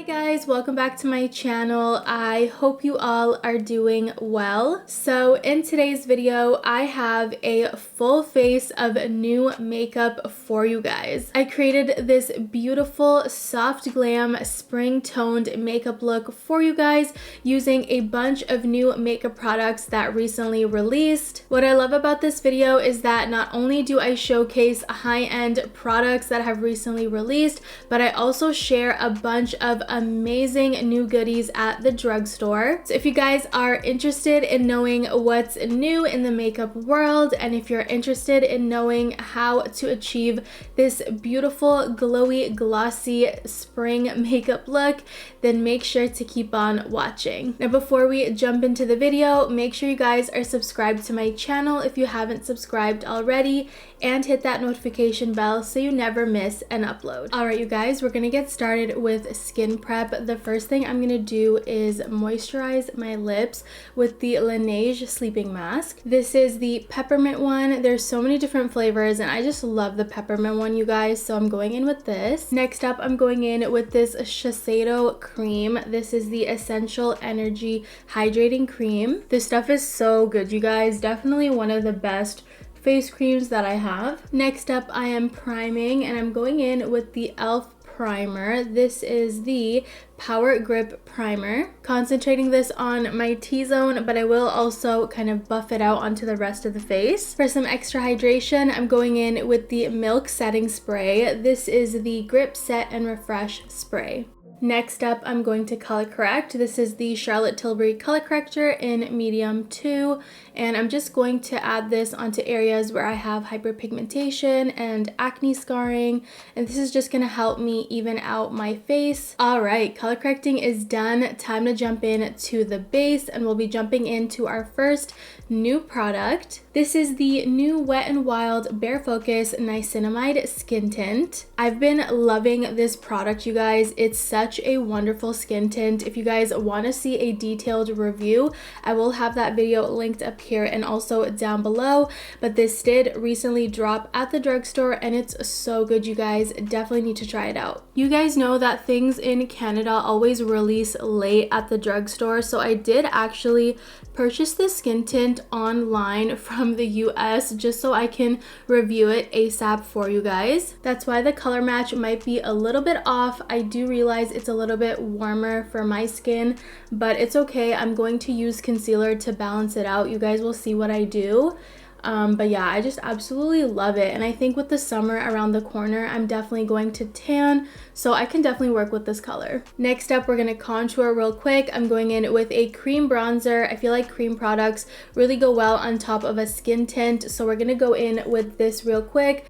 Hi guys, welcome back to my channel. I hope you all are doing well. So in today's video, I have a full face of new makeup for you guys. I created this beautiful soft glam spring toned makeup look for you guys using a bunch of new makeup products that recently released. What I love about this video is that not only do I showcase high-end products that have recently released, but I also share a bunch of amazing new goodies at the drugstore. So if you guys are interested in knowing what's new in the makeup world, and if you're interested in knowing how to achieve this beautiful glowy glossy spring makeup look, then make sure to keep on watching. Now before we jump into the video, make sure you guys are subscribed to my channel if you haven't subscribed already, and hit that notification bell so you never miss an upload. Alright you guys, we're gonna get started with skin prep. The first thing I'm gonna do is moisturize my lips with the Laneige sleeping mask. This is the peppermint one. There's so many different flavors and I just love the peppermint one, you guys, so I'm going in with this. Next up, I'm going in with this Shiseido cream. This is the Essential Energy Hydrating Cream. This stuff is so good, you guys. Definitely one of the best face creams that I have. Next up, I am priming and I'm going in with the e.l.f. primer. This is the Power Grip Primer. Concentrating this on my T-zone, but I will also kind of buff it out onto the rest of the face. For some extra hydration, I'm going in with the Milk Setting Spray. This is the Grip Set and Refresh Spray. Next up, I'm going to color correct. This is the Charlotte Tilbury Color Corrector in medium 2, and I'm just going to add this onto areas where I have hyperpigmentation and acne scarring, and this is just going to help me even out my face. Alright, color correcting is done. Time to jump in to the base, and we'll be jumping into our first new product. This is the new Wet n Wild Bare Focus Niacinamide Skin Tint. I've been loving this product, you guys. It's such a wonderful skin tint. If you guys want to see a detailed review, I will have that video linked up here and also down below, but this did recently drop at the drugstore and it's so good, you guys. Definitely need to try it out. You guys know that things in Canada always release late at the drugstore, so I did actually purchase this skin tint online from the US just so I can review it ASAP for you guys. That's why the color match might be a little bit off. I do realize it's a little bit warmer for my skin, but it's okay. I'm going to use concealer to balance it out. You guys will see what I do. But yeah, I just absolutely love it, and I think with the summer around the corner, I'm definitely going to tan, so I can definitely work with this color. Next up, we're gonna contour real quick. I'm going in with a cream bronzer. I feel like cream products really go well on top of a skin tint, so we're gonna go in with this real quick.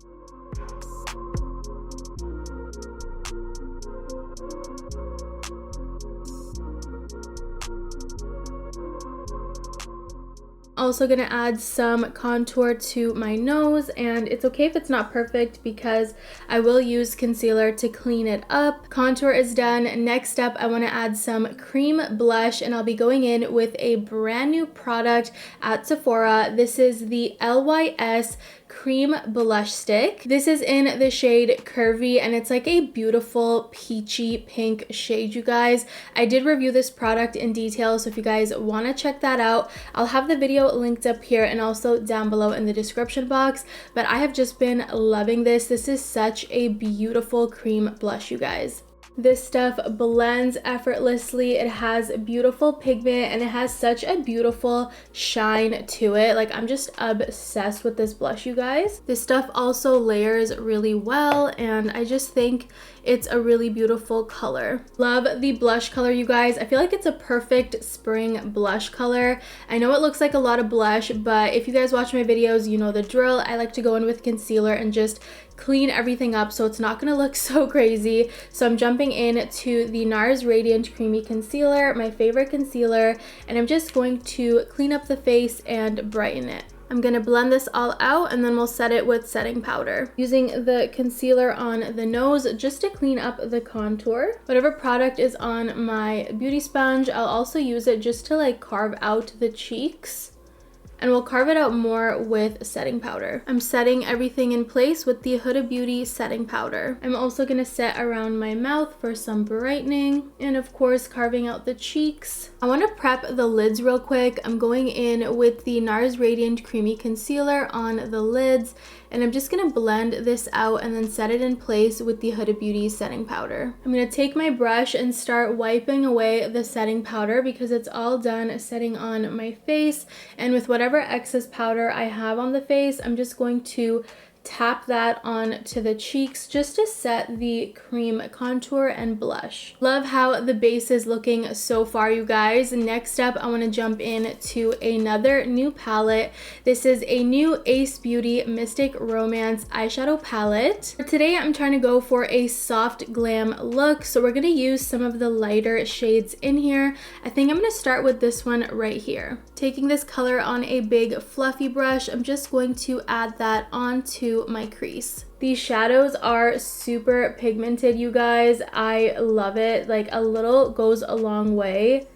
Also gonna add some contour to my nose, and it's okay if it's not perfect because I will use concealer to clean it up. Contour is done. Next up, I want to add some cream blush, and I'll be going in with a brand new product at Sephora. This is the LYS Cream Blush Stick. This is in the shade Curvy, and it's like a beautiful peachy pink shade, you guys. I did review this product in detail, so if you guys want to check that out, I'll have the video linked up here and also down below in the description box. But I have just been loving this. This is such a beautiful cream blush, you guys. This stuff blends effortlessly. It has beautiful pigment and it has such a beautiful shine to it. Like, I'm just obsessed with this blush, you guys. This stuff also layers really well, and I just think it's a really beautiful color. Love the blush color, you guys. I feel like it's a perfect spring blush color. I know it looks like a lot of blush, but if you guys watch my videos, you know the drill. I like to go in with concealer and just clean everything up so it's not gonna look so crazy. So I'm jumping in to the Nars Radiant Creamy Concealer, my favorite concealer, and I'm just going to clean up the face and brighten it. I'm going to blend this all out, and then we'll set it with setting powder. Using the concealer on the nose just to clean up the contour. Whatever product is on my beauty sponge, I'll also use it just to like carve out the cheeks. and we'll carve it out more with setting powder. I'm setting everything in place with the Huda Beauty setting powder. I'm also gonna set around my mouth for some brightening, and of course carving out the cheeks. I want to prep the lids real quick. I'm going in with the Nars Radiant Creamy Concealer on the lids, and I'm just gonna blend this out and then set it in place with the Huda Beauty setting powder. I'm gonna take my brush and start wiping away the setting powder because it's all done setting on my face, and with whatever excess powder I have on the face, I'm just going to tap that on to the cheeks just to set the cream contour and blush. Love how the base is looking so far, you guys. Next up, I want to jump in to another new palette. This is a new Ace Beauty Mystic Romance eyeshadow palette. For today, I'm trying to go for a soft glam look, so we're going to use some of the lighter shades in here. I think I'm going to start with this one right here. Taking this color on a big fluffy brush, I'm just going to add that onto my crease. These shadows are super pigmented, you guys. I love it. Like, a little goes a long way.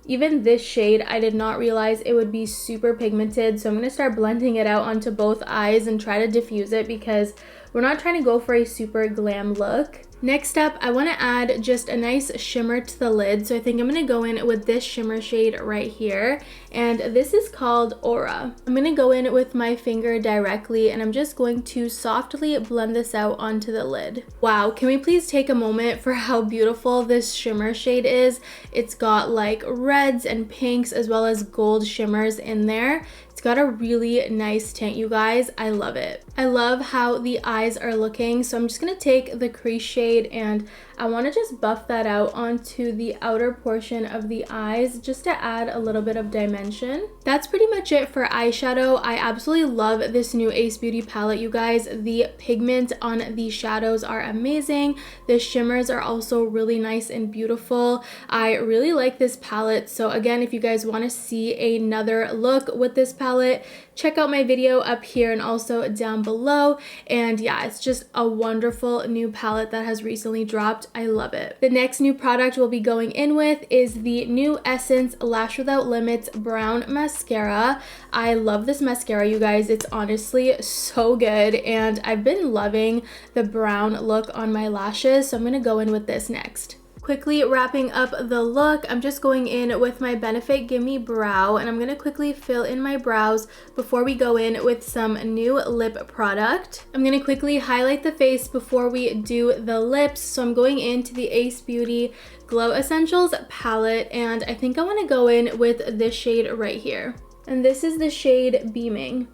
Even this shade, I did not realize it would be super pigmented, so I'm gonna start blending it out onto both eyes and try to diffuse it because we're not trying to go for a super glam look. Next up, I want to add just a nice shimmer to the lid, so I think I'm going to go in with this shimmer shade right here, and this is called Aura. I'm going to go in with my finger directly, and I'm just going to softly blend this out onto the lid. Wow, can we please take a moment for how beautiful this shimmer shade is? It's got like reds and pinks as well as gold shimmers in there. It's got a really nice tint, you guys. I love it. I love how the eyes are looking, so I'm just gonna take the crease shade and I want to just buff that out onto the outer portion of the eyes just to add a little bit of dimension. That's pretty much it for eyeshadow. I absolutely love this new Ace Beauty palette, you guys. The pigment on the shadows are amazing. The shimmers are also really nice and beautiful. I really like this palette, so again, if you guys want to see another look with this palette, check out my video up here and also down below. And yeah, it's just a wonderful new palette that has recently dropped. I love it. The next new product we'll be going in with is the new Essence Lash Without Limits Brown Mascara. I love this mascara, you guys. It's honestly so good, and I've been loving the brown look on my lashes, so I'm gonna go in with this next. Quickly wrapping up the look, I'm just going in with my Benefit Gimme Brow, and I'm going to quickly fill in my brows before we go in with some new lip product. I'm going to quickly highlight the face before we do the lips, so I'm going into the Ace Beauty Glow Essentials palette, and I think I want to go in with this shade right here. And this is the shade Beaming.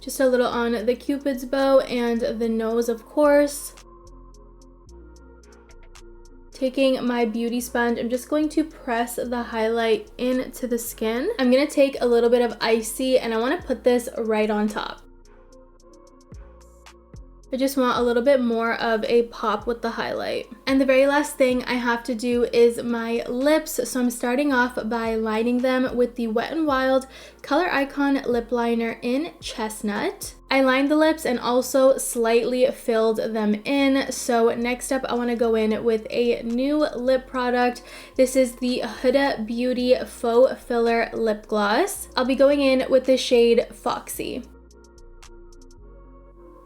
Just a little on the Cupid's bow and the nose, of course. Taking my beauty sponge, I'm just going to press the highlight into the skin. I'm going to take a little bit of Icy and I want to put this right on top. I just want a little bit more of a pop with the highlight. And the very last thing I have to do is my lips. So I'm starting off by lining them with the Wet n Wild Color Icon Lip Liner in Chestnut. I lined the lips and also slightly filled them in. So next up, I want to go in with a new lip product. This is the Huda Beauty Faux Filler Lip Gloss. I'll be going in with the shade Foxy.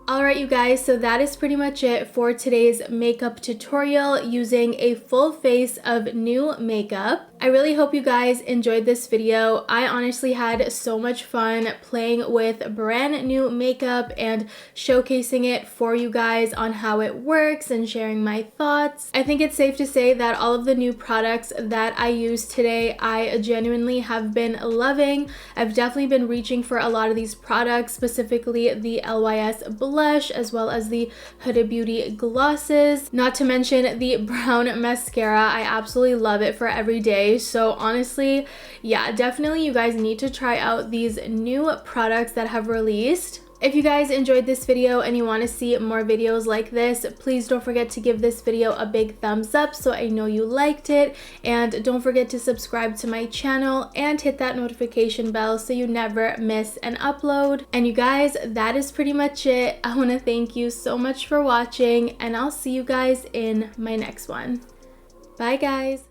Alright, you guys, so that is pretty much it for today's makeup tutorial using a full face of new makeup. I really hope you guys enjoyed this video. I honestly had so much fun playing with brand new makeup and showcasing it for you guys on how it works and sharing my thoughts. I think it's safe to say that all of the new products that I used today, I genuinely have been loving. I've definitely been reaching for a lot of these products, specifically the LYS blush as well as the Huda Beauty glosses, not to mention the brown mascara. I absolutely love it for every day. So honestly, yeah, definitely you guys need to try out these new products that have released. If you guys enjoyed this video and you want to see more videos like this, please don't forget to give this video a big thumbs up so I know you liked it, and don't forget to subscribe to my channel and hit that notification bell so you never miss an upload. And you guys, that is pretty much it. I want to thank you so much for watching, and I'll see you guys in my next one. Bye guys!